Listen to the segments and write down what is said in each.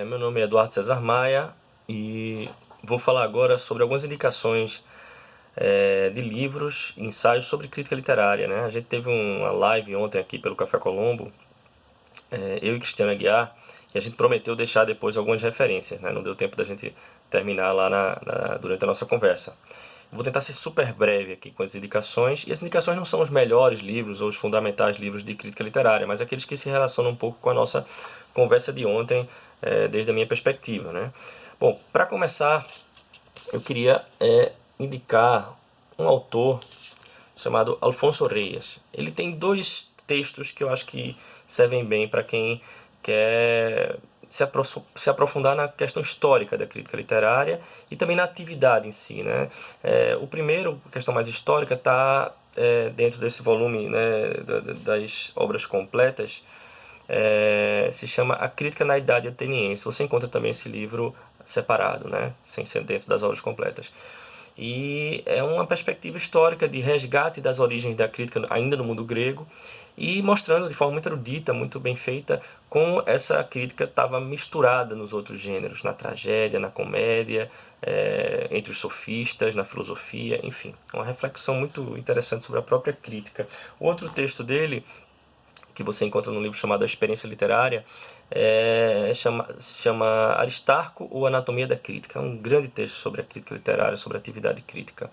Meu nome é Eduardo Cesar Maia e vou falar agora sobre algumas indicações de livros e ensaios sobre crítica literária, né? A gente teve uma live ontem aqui pelo Café Colombo, eu e Cristiano Aguiar, e a gente prometeu deixar depois algumas referências, né? Não deu tempo da gente terminar lá durante a nossa conversa. Vou tentar ser super breve aqui com as indicações, e as indicações não são os melhores livros ou os fundamentais livros de crítica literária, mas aqueles que se relacionam um pouco com a nossa conversa de ontem, desde a minha perspectiva, né? Bom, para começar, eu queria indicar um autor chamado Alfonso Reyes. Ele tem dois textos que eu acho que servem bem para quem quer se aprofundar na questão histórica da crítica literária e também na atividade em si, né? O primeiro, a questão mais histórica, está dentro desse volume, né, das obras completas, se chama A Crítica na Idade Ateniense. Você encontra também esse livro separado, né, sem ser dentro das obras completas. E é uma perspectiva histórica de resgate das origens da crítica ainda no mundo grego e mostrando de forma muito erudita, muito bem feita, como essa crítica estava misturada nos outros gêneros, na tragédia, na comédia, entre os sofistas, na filosofia, enfim. Uma reflexão muito interessante sobre a própria crítica. O outro texto dele, que você encontra num livro chamado A Experiência Literária, se chama Aristarco ou Anatomia da Crítica. É um grande texto sobre a crítica literária, sobre a atividade crítica.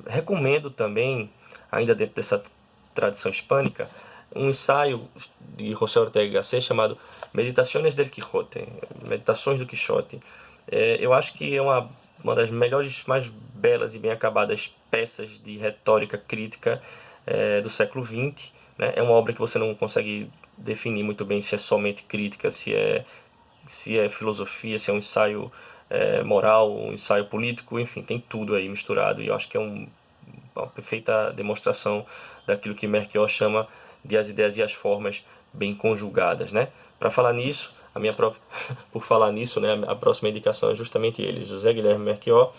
Recomendo também, ainda dentro dessa tradição hispânica, um ensaio de José Ortega y Gasset chamado Meditaciones del Quijote, Meditações do Quixote. Eu acho que é uma das melhores, mais belas e bem acabadas peças de retórica crítica do século XX, né? É uma obra que você não consegue definir muito bem se é somente crítica, se é filosofia, se é um ensaio moral, um ensaio político, enfim, tem tudo aí misturado, e eu acho que é uma perfeita demonstração daquilo que Melchior chama de as ideias e as formas bem conjugadas, né? Para falar nisso, por falar nisso, né, a próxima indicação é justamente ele, José Guilherme Melchior,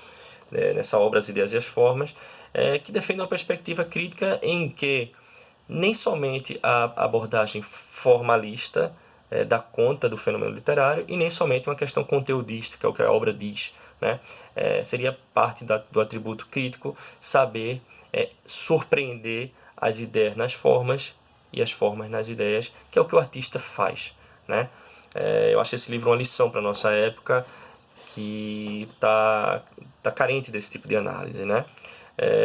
nessa obra As Ideias e as Formas, que defende uma perspectiva crítica em que nem somente a abordagem formalista dá conta do fenômeno literário e nem somente uma questão conteudística, o que a obra diz, né? Seria parte do atributo crítico saber surpreender as ideias nas formas e as formas nas ideias, que é o que o artista faz, né? Eu acho esse livro uma lição para a nossa época que tá carente desse tipo de análise, né?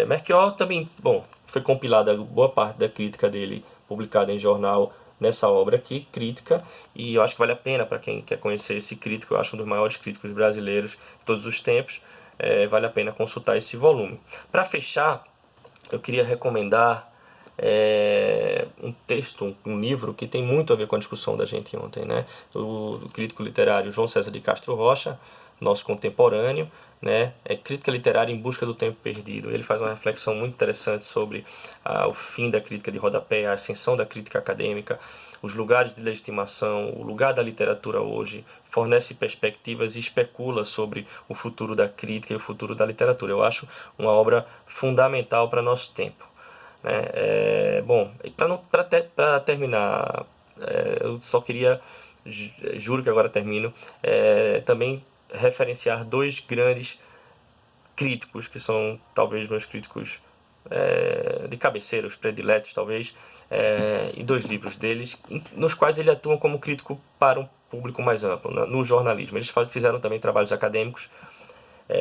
Melchior também, bom, foi compilada boa parte da crítica dele publicada em jornal nessa obra aqui, crítica, e eu acho que vale a pena para quem quer conhecer esse crítico. Eu acho um dos maiores críticos brasileiros de todos os tempos. Vale a pena consultar esse volume. Para fechar, eu queria recomendar um texto, um livro que tem muito a ver com a discussão da gente ontem, né? Do crítico literário João César de Castro Rocha, nosso contemporâneo, né? Crítica literária em busca do tempo perdido. Ele faz uma reflexão muito interessante sobre o fim da crítica de rodapé, a ascensão da crítica acadêmica, os lugares de legitimação, o lugar da literatura hoje, fornece perspectivas e especula sobre o futuro da crítica e o futuro da literatura. Eu acho uma obra fundamental para nosso tempo, né? Bom, para terminar, eu só queria, juro que agora termino, também referenciar dois grandes críticos, que são talvez meus críticos de cabeceira, os prediletos talvez, e dois livros deles, nos quais ele atua como crítico para um público mais amplo, no jornalismo. Eles fizeram também trabalhos acadêmicos,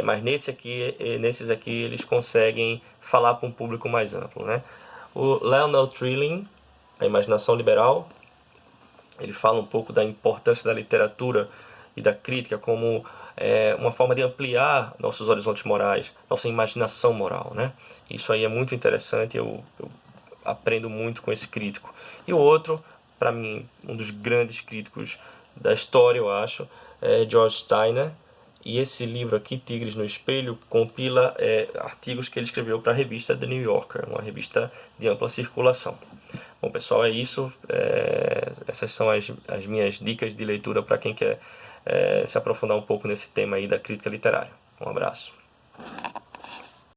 mas nesses aqui eles conseguem falar para um público mais amplo, né? O Lionel Trilling, A Imaginação Liberal, ele fala um pouco da importância da literatura e da crítica como uma forma de ampliar nossos horizontes morais, nossa imaginação moral, né? Isso aí é muito interessante, eu aprendo muito com esse crítico. E o outro, para mim, um dos grandes críticos da história, eu acho, é George Steiner. E esse livro aqui, Tigres no Espelho, compila artigos que ele escreveu para a revista The New Yorker, uma revista de ampla circulação. Bom, pessoal, é isso. Essas são as minhas dicas de leitura para quem quer se aprofundar um pouco nesse tema aí da crítica literária. Um abraço.